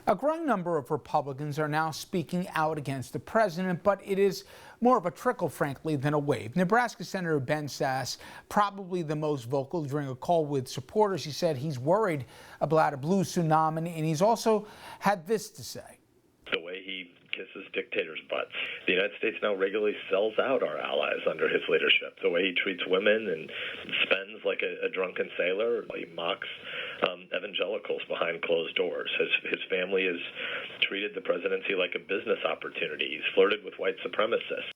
A growing number of Republicans are now speaking out against the president, but it is more of a trickle, frankly, than a wave. Nebraska Senator Ben Sasse, probably the most vocal during a call with supporters. He said he's worried about a blue tsunami, and he's also had this to say. The way he kisses dictators' butts. The United States now regularly sells out our allies under his leadership. The way he treats women and spends like a drunken sailor. He mocks evangelicals behind closed doors. His family has treated the presidency like a business opportunity. He's flirted with white supremacists.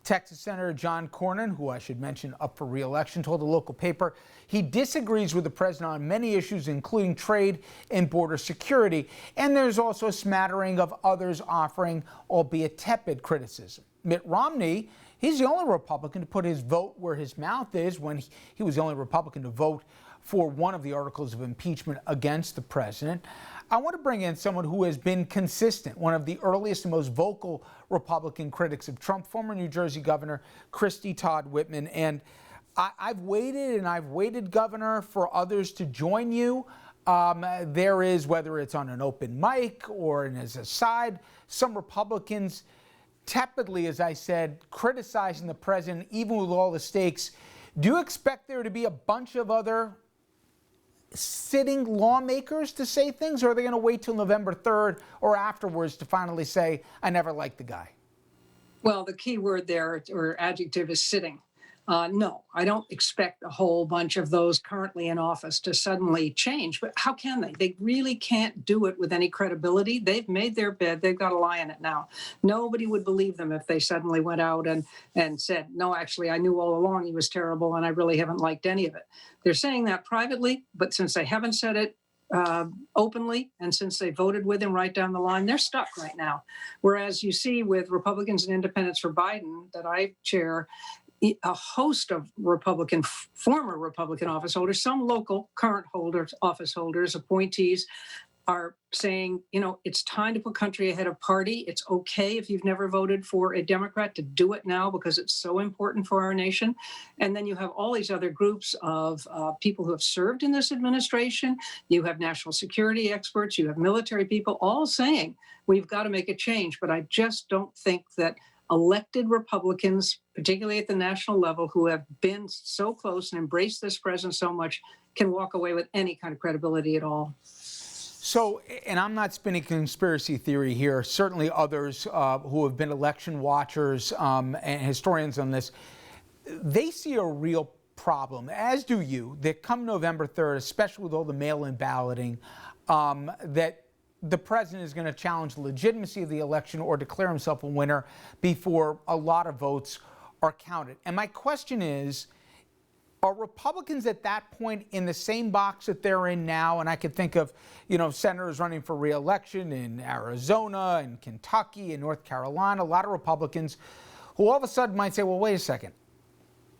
Texas Senator John Cornyn, who I should mention up for re-election, told a local paper he disagrees with the president on many issues, including trade and border security. And there's also a smattering of others offering, albeit tepid, criticism. Mitt Romney, he's the only Republican to put his vote where his mouth is when he was the only Republican to vote for one of the articles of impeachment against the president. I want to bring in someone who has been consistent, one of the earliest and most vocal Republican critics of Trump, former New Jersey Governor Christie Todd Whitman. And I've waited, Governor, for others to join you. There is, whether it's on an open mic or as a side, some Republicans tepidly, as I said, criticizing the president, even with all the stakes. Do you expect there to be a bunch of other sitting lawmakers to say things, or are they going to wait till November 3rd or afterwards to finally say, I never liked the guy? Well, the key word there, or adjective, is sitting. No, I don't expect a whole bunch of those currently in office to suddenly change. But how can they? They really can't do it with any credibility. They've made their bed. They've got to lie in it now. Nobody would believe them if they suddenly went out and said, no, actually, I knew all along he was terrible and I really haven't liked any of it. They're saying that privately, but since they haven't said it openly, and since they voted with him right down the line, they're stuck right now. Whereas you see with Republicans and Independents for Biden that I chair, a host of former Republican office holders, some local current holders, office holders, appointees, are saying, it's time to put country ahead of party. It's okay if you've never voted for a Democrat to do it now because it's so important for our nation. And then you have all these other groups of people who have served in this administration. You have national security experts. You have military people all saying we've got to make a change. But I just don't think that elected Republicans, particularly at the national level, who have been so close and embraced this president so much, can walk away with any kind of credibility at all. So, and I'm not spinning conspiracy theory here, certainly others who have been election watchers and historians on this, they see a real problem, as do you, that come November 3rd, especially with all the mail-in balloting, that the president is going to challenge the legitimacy of the election or declare himself a winner before a lot of votes are counted. And my question is, are Republicans at that point in the same box that they're in now? And I could think of, senators running for re-election in Arizona and Kentucky and North Carolina, a lot of Republicans who all of a sudden might say, well, wait a second.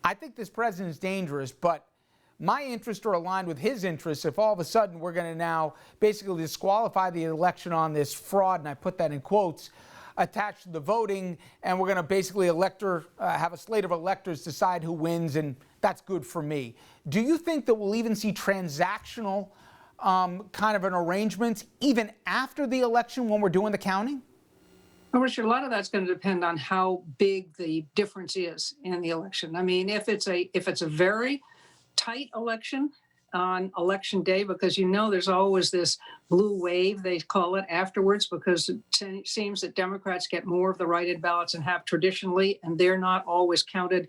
I think this president is dangerous, but my interests are aligned with his interests. If all of a sudden we're going to now basically disqualify the election on this fraud, and I put that in quotes, attached to the voting, and we're going to basically have a slate of electors decide who wins, and that's good for me. Do you think that we'll even see transactional kind of an arrangement even after the election when we're doing the counting? Well, Richard, a lot of that's going to depend on how big the difference is in the election. I mean, if it's a very tight election on election day, because there's always this blue wave, they call it, afterwards, because it seems that Democrats get more of the write-in ballots and have traditionally, and they're not always counted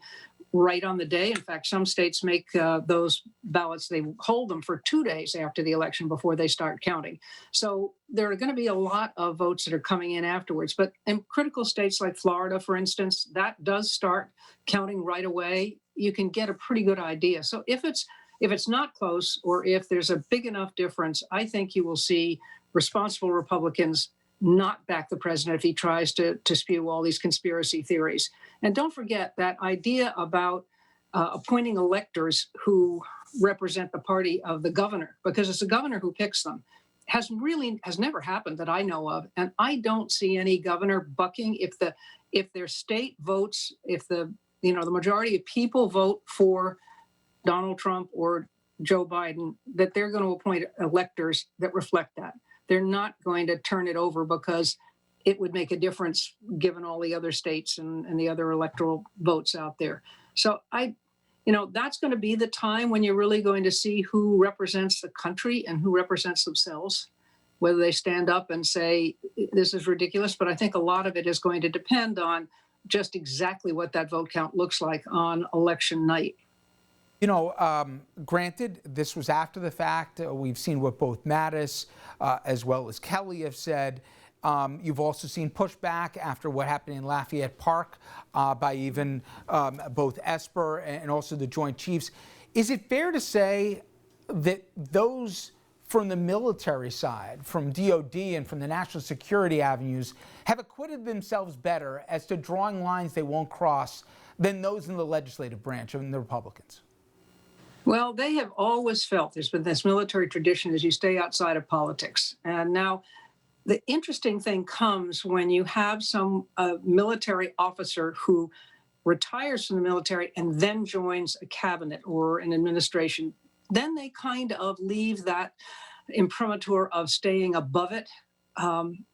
right on the day. In fact, some states make those ballots, they hold them for 2 days after the election before they start counting. So there are going to be a lot of votes that are coming in afterwards. But in critical states like Florida, for instance, that does start counting right away. You can get a pretty good idea. So if it's not close, or if there's a big enough difference, I think you will see responsible Republicans not back the president if he tries to spew all these conspiracy theories. And don't forget that idea about appointing electors who represent the party of the governor, because it's the governor who picks them, has never happened that I know of. And I don't see any governor bucking if their state votes, if the majority of people vote for Donald Trump or Joe Biden, that they're going to appoint electors that reflect that. they're not going to turn it over because it would make a difference given all the other states and the other electoral votes out there. So that's going to be the time when you're really going to see who represents the country and who represents themselves, whether they stand up and say, this is ridiculous. But I think a lot of it is going to depend on just exactly what that vote count looks like on election night. Granted, this was after the fact. We've seen what both Mattis as well as Kelly have said. You've also seen pushback after what happened in Lafayette Park by even both Esper and also the Joint Chiefs. Is it fair to say that those from the military side, from DOD and from the national security avenues, have acquitted themselves better as to drawing lines they won't cross than those in the legislative branch and the Republicans? Well, they have always felt there's been this military tradition as you stay outside of politics. And now the interesting thing comes when you have some military officer who retires from the military and then joins a cabinet or an administration. Then they kind of leave that imprimatur of staying above it.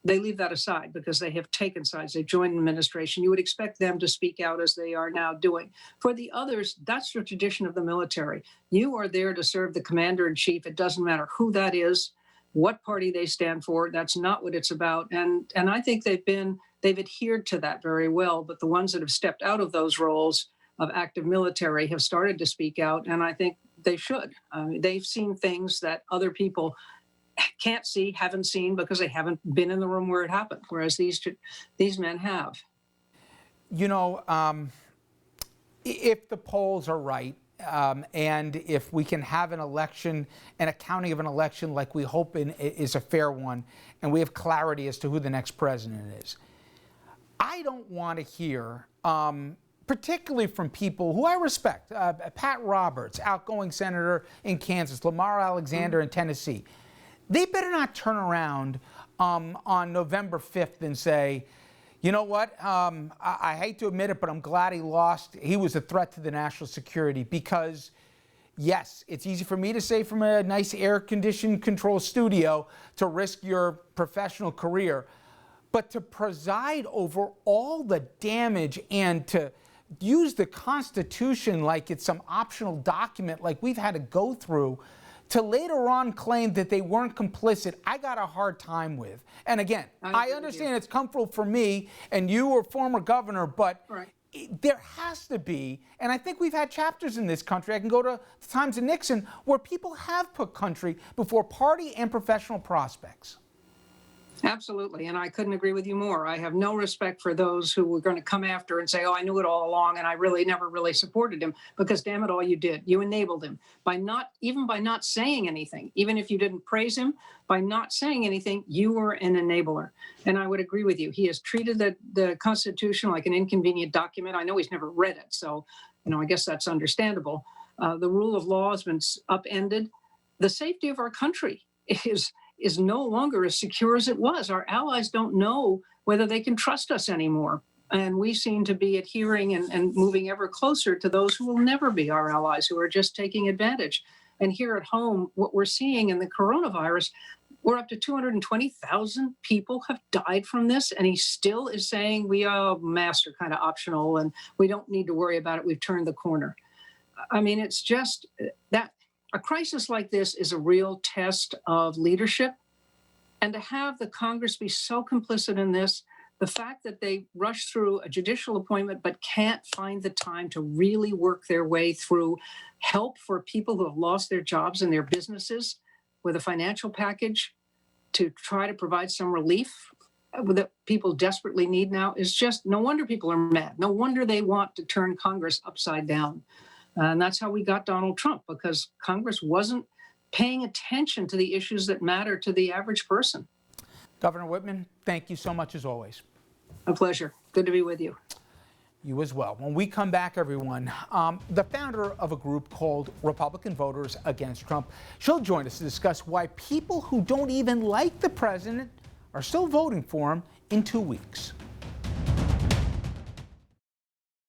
They leave that aside because they have taken sides. They've joined an administration. You would expect them to speak out as they are now doing. For the others, that's the tradition of the military. You are there to serve the commander in chief. It doesn't matter who that is, what party they stand for. That's not what it's about. And I think they've adhered to that very well. But the ones that have stepped out of those roles of active military have started to speak out, and I think they should. They've seen things that other people can't see, haven't seen, because they haven't been in the room where it happened, whereas these men have. If the polls are right, and if we can have an election and a counting of an election like we hope is a fair one, and we have clarity as to who the next president is, I don't want to hear, particularly from people who I respect, Pat Roberts, outgoing senator in Kansas, Lamar Alexander in Tennessee. They better not turn around on November 5th and say, you know what, I hate to admit it, but I'm glad he lost. He was a threat to the national security. Because, yes, it's easy for me to say from a nice air-conditioned controlled studio to risk your professional career. But to preside over all the damage and to use the Constitution like it's some optional document like we've had to go through, to later on claim that they weren't complicit, I got a hard time with. And again, I understand it's comfortable for me, and you were former governor, but there has to be, and I think we've had chapters in this country, I can go to the times of Nixon, where people have put country before party and professional prospects. Absolutely, and I couldn't agree with you more. I have no respect for those who were going to come after and say, oh, I knew it all along and I really never really supported him, because damn it all, you did. You enabled him by not saying anything. Even if you didn't praise him, by not saying anything, you were an enabler. And I would agree with you. He has treated the Constitution like an inconvenient document. I know he's never read it, so I guess that's understandable. The rule of law has been upended. The safety of our country is no longer as secure as it was. Our allies don't know whether they can trust us anymore. And we seem to be adhering and moving ever closer to those who will never be our allies, who are just taking advantage. And here at home, what we're seeing in the coronavirus, we're up to 220,000 people have died from this. And he still is saying masks are kind of optional and we don't need to worry about it. We've turned the corner. I mean, it's just that. A crisis like this is a real test of leadership. And to have the Congress be so complicit in this, the fact that they rush through a judicial appointment but can't find the time to really work their way through help for people who have lost their jobs and their businesses with a financial package to try to provide some relief that people desperately need now, is just no wonder people are mad. No wonder they want to turn Congress upside down. And that's how we got Donald Trump, because Congress wasn't paying attention to the issues that matter to the average person. Governor Whitman, thank you so much as always. A pleasure. Good to be with you. You as well. When we come back, everyone, the founder of a group called Republican Voters Against Trump, she'll join us to discuss why people who don't even like the president are still voting for him in 2 weeks.